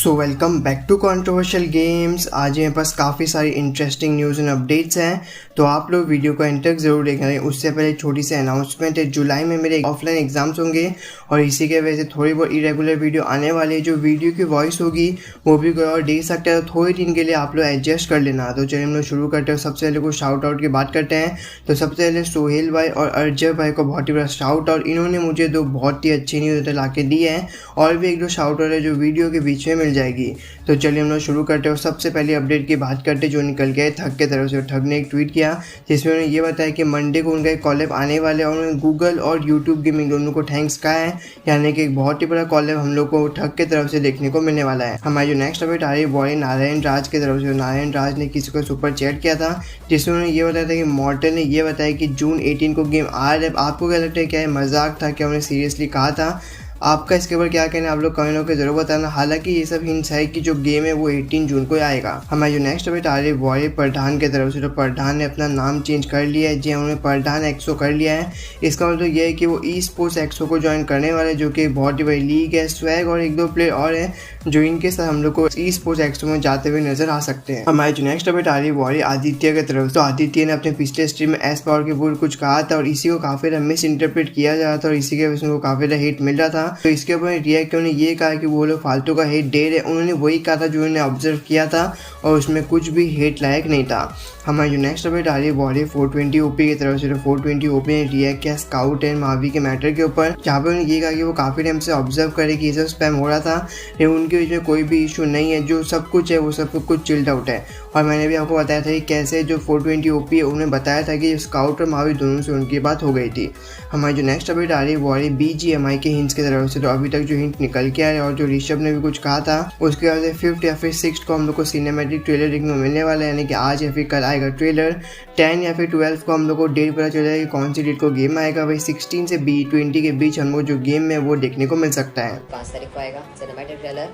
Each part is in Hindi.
So welcome back to controversial games. आज मेरे पास काफ़ी सारी इंटरेस्टिंग न्यूज़ एंड अपडेट्स हैं, तो आप लोग वीडियो को एंड तक ज़रूर देख रहे हैं। उससे पहले छोटी सी अनाउंसमेंट है, जुलाई में मेरे ऑफलाइन एग्जाम्स होंगे और इसी के वजह से थोड़ी बहुत इरेगुलर वीडियो आने वाली है। जो वीडियो की वॉइस होगी वो भी कोई और दे सकता है, तो थोड़े दिन के लिए आप लोग एडजस्ट कर लेना। तो चलिए हम लोग शुरू करते हैं। सबसे पहले कुछ शाउट आउट की बात करते हैं। तो सबसे पहले सोहेल भाई और अर्जय भाई को बहुत ही बड़ा शाउट आउट, इन्होंने मुझे दो बहुत ही अच्छी न्यूज़ ला के दी है और भी एक दो शाउट आउट है जो वीडियो के बीच में मिल जाएगी। तो चलिए हम लोग शुरू करते हैं। सबसे पहले अपडेट की बात करते जो निकल गए ठग के तरफ से। ठग ने एक ट्वीट किया जिसमें उन्होंने ये बताया कि मंडे को उनका एक कॉलैब आने वाले और उन्होंने गूगल और यूट्यूब गेमिंग दोनों को थैंक्स कहा है, यानी कि एक बहुत ही बड़ा कॉलैब हम लोग को ठग के तरफ से देखने को मिलने वाला है। हमारी जो नेक्स्ट अपडेट आ रही है वो नारायण राज की तरफ से। नारायण राज ने किसी को सुपर चैट किया था जिसमें उन्होंने ये बताया था कि मॉर्टल ने ये बताया कि जून 18 को गेम आ रहा है। आपको क्या लगता है, क्या मजाक था, क्या उन्होंने सीरियसली कहा था? आपका इसके ऊपर क्या कहना है आप लोग कमेंट करके जरूर बताना। हालांकि ये सब हिंट्स है कि जो गेम है वो 18 जून को आएगा। हमारी जो नेक्स्ट अपडेट आ रही है वो है पठान की तरफ से। तो पठान ने अपना नाम चेंज कर लिया है, जी उन्होंने पठान एक्सो कर लिया है। इसका मतलब ये है कि वो ई स्पोर्ट्स एक्सो को ज्वाइन करने वाले, जो कि बहुत ही बड़ी लीग है। स्वैग और एक दो प्लेयर और हैं जो इनके साथ हम लोग को ई स्पोर्ट्स एक्सो में जाते हुए नजर आ सकते हैं। हमारी जो नेक्स्ट अपडेट आ रही है वो है आदित्य की तरफ से। तो आदित्य ने अपने पिछले स्ट्रीम में एस पावर के बोल कुछ कहा था और इसी को काफी ज्यादा मिस इंटरप्रेट किया जा रहा था और इसी के वजह से काफी ज्यादा हिट मिल रहा था। तो इसके ऊपर रिएक्ट उन्होंने ये कहा कि वो लोग फालतू का हेट दे रहे। उन्होंने वही कहा था जो उन्होंने ऑब्जर्व किया था और उसमें कुछ भी हेट लायक नहीं था। हमारी जो नेक्स्ट अपडेट आ रही है वो है 420 ओपी की तरफ से। 420 ओपी ने रिएक्ट किया स्काउट एंड मावी के मैटर के ऊपर, जहाँ पर उन्होंने ये कहा कि वो काफ़ी टाइम से ऑब्जर्व करे कि ये सब स्पैम हो रहा था, लेकिन उनके बीच में कोई भी इशू नहीं है। जो सब कुछ है वो सब कुछ चिल्ड आउट है। और मैंने भी आपको बताया था कि कैसे जो 420 ओपी है उन्होंने बताया था कि स्काउट और मावी दोनों से उनकी बात हो गई थी। हमारी जो नेक्स्ट अपडेट आ रही है वो है BGMI के हिंट्स की तरफ से। तो अभी तक जो हिंट निकल के आए और जो ऋषभ ने भी कुछ कहा था उसके बाद 5th या फिर 6th को हम लोग को सिनेमैटिक ट्रेलर देखने को मिलने वाला है, यानी कि आज या फिर कल आएगा ट्रेलर। 10 या फिर 12 को हम लोग को डेट पता चल जाएगा कि कौन सी डेट को गेम आएगा। भाई 16 से 20 के बीच हम लोग जो गेम है वो देखने को मिल सकता है। 5 तारीख को आएगा सिनेमैटिक ट्रेलर।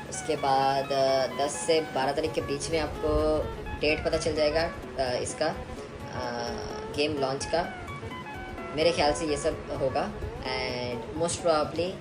उसके बाद 10 से 12 तारीख के बीच में आपको डेट पता चल जाएगा इसका गेम लॉन्च का। मेरे ख्याल से ये सब होगा एंड मोस्ट प्रोबेबली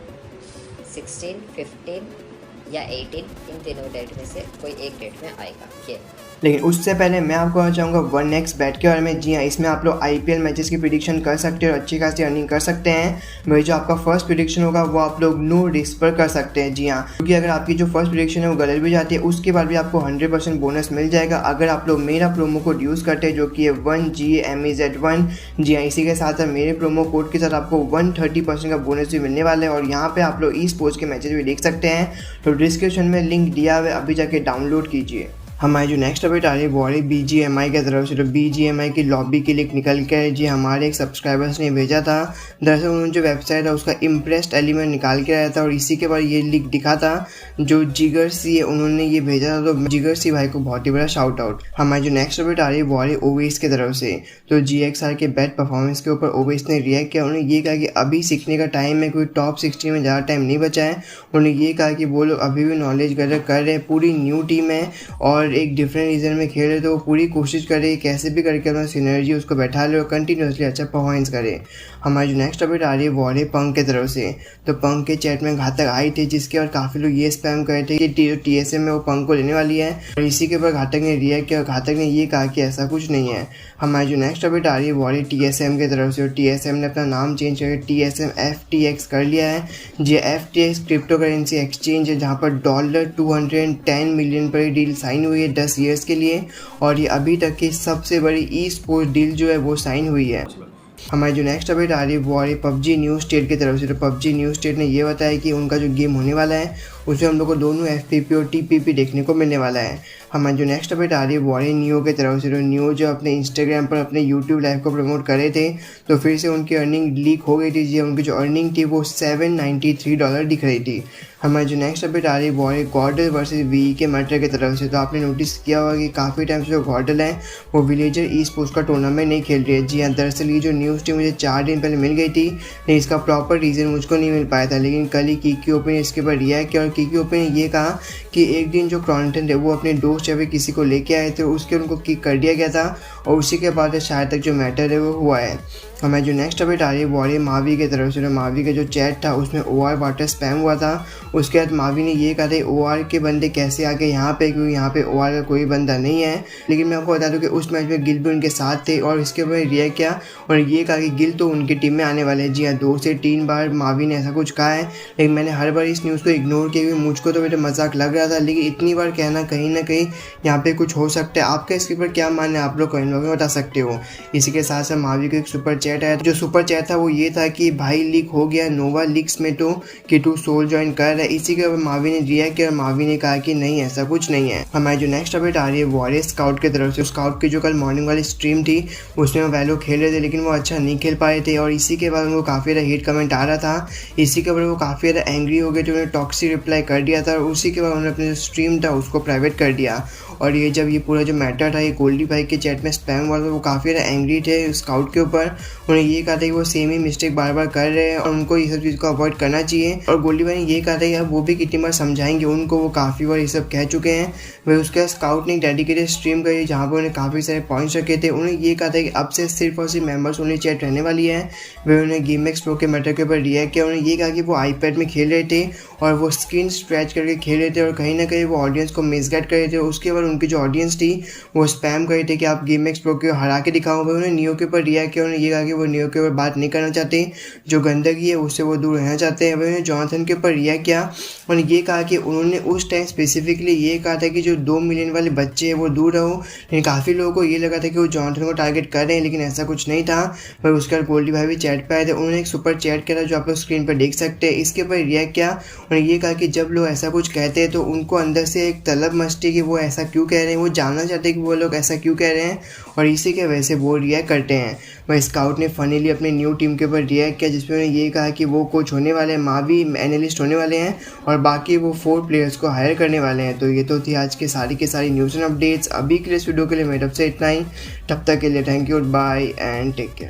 16, 15 या 18 इन तीनों डेट में से कोई एक डेट में आएगा गेम। लेकिन उससे पहले मैं आपको कहना चाहूँगा 1xBet के बारे में। जी हाँ, इसमें आप लोग IPL मैचेस की प्रेडिक्शन कर सकते हैं और अच्छी खासी अर्निंग कर सकते हैं। वही जो आपका फर्स्ट प्रेडिक्शन होगा वो आप लोग नो रिस्क पर कर सकते हैं। जी हाँ, क्योंकि अगर आपकी जो फर्स्ट प्रेडिक्शन है वो गलत भी जाती है उसके बाद भी आपको 100% बोनस मिल जाएगा अगर आप लोग मेरा प्रोमो कोड यूज़ करते हैं, जो कि है 1GMEZ1। जी हाँ, इसी के साथ मेरे प्रोमो कोड के साथ आपको 130% का बोनस भी मिलने वाला है और यहाँ पर आप लोग ई स्पोर्ट्स के मैचेस भी देख सकते हैं। तो डिस्क्रिप्शन में लिंक दिया हुआ है, अभी जाके डाउनलोड कीजिए। हमारी जो नेक्स्ट अपडेट आ रही है वो है BGMI की तरफ से। तो BGMI की लॉबी की लिंक निकल के जी हमारे एक सब्सक्राइबर्स ने भेजा था। दरअसल उन्होंने जो वेबसाइट है उसका इम्प्रेस्ड एलिमेंट निकाल के आया था और इसी के बाद ये लिंक दिखा था जो जिगर सी है उन्होंने ये भेजा था। तो जिगर सी भाई को बहुत ही बड़ा शाउट आउट। हमारी जो नेक्स्ट अपडेट आ रही है वो है ओवेस की तरफ से। तो GXR के बैड परफॉर्मेंस के ऊपर ओवेस ने रिएक्ट किया। उन्होंने ये कहा कि अभी सीखने का टाइम है, कोई टॉप 16 में ज़्यादा टाइम नहीं बचा है। उन्होंने ये कहा कि वो लोग अभी भी नॉलेज गैदर कर रहे हैं, पूरी न्यू टीम है और एक डिफरेंट रीजन में खेल रहे, तो वो पूरी कोशिश करे कैसे भी करके अपना सिनर्जी उसको बैठा ले और कंटिन्यूसली अच्छा परफॉर्मेंस करे। हमारी जो नेक्स्ट अपडेट आ रही है वो है पंक की तरफ से। तो पंक के चैट में घातक आई थी जिसके और काफ़ी लोग ये स्पैम कर रहे थे कि TSM में वो पंक को लेने वाली है और इसी के ऊपर घातक ने रिएक्ट किया और घातक ने ये कहा कि ऐसा कुछ नहीं है। हमारी जो नेक्स्ट अपडेट आ रही है वो है TSM की तरफ से। और TSM ने अपना नाम चेंज करके TSM FTX कर लिया है। ये FTX क्रिप्टो करेंसी एक्सचेंज है जहाँ पर $210 मिलियन पर डील साइन हुई है 10 ईयर्स के लिए और ये अभी तक की सबसे बड़ी ई स्पोर्ट्स डील जो है वो साइन हुई है। हमारी जो नेक्स्ट अपडेट आ रही है वो है PUBG न्यूज़ स्टेट की तरफ से। तो PUBG न्यूज़ स्टेट ने ये बताया कि उनका जो गेम होने वाला है उसमें हम लोग को दोनों FPP और TPP देखने को मिलने वाला है। हमारी जो नेक्स्ट अपडेट आ रही है वो है नियो की तरफ से। तो नियो जो अपने इंस्टाग्राम पर अपने यूट्यूब लाइव को प्रमोट कर रहे थे तो फिर से उनकी अर्निंग लीक हो गई थी। जी उनकी जो अर्निंग थी वो $793 दिख रही थी। हमारी जो नेक्स्ट अपडेट आ रही है वो है गॉर्डल वर्सेस VE के मैटर की तरफ से। तो आपने नोटिस किया होगा कि काफ़ी टाइम से जो गॉर्डल है वो विलेजर ई स्पोर्ट्स का टूर्नामेंट नहीं खेल रही है। जी हाँ, दरअसल ये जो न्यूज़ थी मुझे 4 दिन पहले मिल गई थी, लेकिन इसका प्रॉपर रीज़न मुझको नहीं मिल पाया था। लेकिन कल ही कीकी ओपन ने इसके ऊपर रिएक्ट किया और कीकी ओपन ने ये कहा कि एक दिन जो कंटेंट है वो अपने दोस्त या फिर किसी को लेके आए थे, उसके उनको किक कर दिया गया था और उसी के बाद शायद तक जो मैटर है वो हुआ है। हमें जो नेक्स्ट अपडेट आ रही है वो आ रही है मावी की तरफ से। मावी का जो चैट था उसमें OR वाटर स्पैम हुआ था। उसके बाद मावी ने ये कहा था OR के बंदे कैसे आ गए यहाँ पे, क्योंकि यहाँ पे OR का कोई बंदा नहीं है। लेकिन मैं आपको बता दूं कि उस मैच में गिल भी उनके साथ थे और इसके ऊपर रिएक्ट किया और ये कहा कि गिल तो उनकी टीम में आने वाले हैं। जी हाँ, 2 से 3 बार मावी ने ऐसा कुछ कहा है, लेकिन मैंने हर बार इस न्यूज़ को इग्नोर किया क्योंकि मुझको तो बेटा मजाक लग रहा था, लेकिन इतनी बार कहना कहीं ना कहीं यहाँ पे कुछ हो सकता है। आपका इसके ऊपर क्या मानना है, आप लोग कमेंट बॉक्स में बता सकते हो। इसी के साथ साथ मावी को एक सुपर चैट आया, जो सुपर चैट था वो ये था कि भाई लीक हो गया नोवा लीक्स में तो कि तू सोल ज्वाइन कर रहा है। इसी के ऊपर मावी ने रिएक्ट किया और मावी ने कहा कि नहीं ऐसा कुछ नहीं है। हमारी जो नेक्स्ट अपडेट आ रही है वो आ रही है स्काउट की तरफ से। स्काउट की जो कल मॉर्निंग वाली स्ट्रीम थी उसमें वो वैलो खेल रहे थे, लेकिन वो अच्छा नहीं खेल पाए थे और इसी के बाद उनको काफ़ी ज़्यादा हेट कमेंट आ रहा था। इसी के बाद वो काफ़ी ज़्यादा एंग्री हो गए थे, उन्होंने टॉक्सिक रिप्लाई कर दिया था और उसी के बाद उन्होंने अपने जो स्ट्रीम था उसको प्राइवेट कर दिया। और ये जब ये पूरा जो मैटर था ये गोल्डी भाई के चैट में स्पैम हुआ था, वो काफ़ी ज़्यादा एंग्री थे स्काउट के ऊपर। उन्हें ये कहा था कि वो सेम ही मिस्टेक बार बार कर रहे हैं और उनको ये सब चीज़ को अवॉइड करना चाहिए। और गोल्डी भाई ने ये कहा था कि अब वो भी कितनी बार समझाएंगे उनको, वो काफ़ी बार ये सब कह चुके हैं। वह उसके स्काउट ने एक डेडिकेटेड स्ट्रीम करी जहाँ पर उन्हें काफ़ी सारे पॉइंट्स रखे थे। उन्हें ये कहा था कि अब से सिर्फ और सिर्फ मेंबर्स ओनली चैट रहने वाली है। वह उन्हें गेमएक्स प्रो के मैटर के ऊपर रिएक्ट किया। उन्हें ये कहा कि वो आईपैड में खेल रहे थे और वो स्क्रीन स्क्रैच करके खेल रहे थे और कहीं ना कहीं वो ऑडियंस को मिसगाइड कर रहे थे। उसके बाद उनकी जो ऑडियंस थी वो स्पैम कर रहे थे कि आप गेमएक्स प्रो को हरा के दिखाओ। भाई उन्हें नियो के ऊपर रिएक्ट किया। उन्होंने ये कहा कि वो नियो के ऊपर बात नहीं करना चाहते, जो गंदगी है उससे वो दूर रहना चाहते हैं। उन्होंने जॉनसन के ऊपर रिएक्ट किया और ये कहा कि उन्होंने उस टाइम स्पेसिफिकली ये कहा था कि जो 2 मिलियन वाले बच्चे हैं वो दूर रहो। लेकिन काफ़ी लोगों को ये लगा था कि वो जॉनसन को टारगेट कर रहे हैं, लेकिन ऐसा कुछ नहीं था। पर उसके बाद गोल्डी भाई भी चैट पे आए थे, उन्होंने एक सुपर चैट किया था जो आप लोग स्क्रीन पर देख सकते हैं। इसके ऊपर रिएक्ट किया और ये कहा कि जब लोग ऐसा कुछ कहते हैं तो उनको अंदर से एक तलब मचती कि वो ऐसा क्यों कह रहे हैं, वो जानना चाहते हैं कि वो लोग ऐसा क्यों कह रहे हैं और इसी के वजह से वो रिएक्ट करते हैं। वह स्काउट ने फनीली अपनी न्यू टीम के ऊपर रिएक्ट किया जिसमें उन्होंने ये कहा कि वो कोच होने वाले हैं, मावी एनालिस्ट होने वाले हैं और बाकी वो 4 प्लेयर्स को हायर करने वाले हैं। तो ये तो थी आज के सारी न्यूज़ एंड अपडेट्स। अभी के लिए इस वीडियो के लिए मेरे तरफ से इतना ही। तब तक के लिए thank you, bye and take care.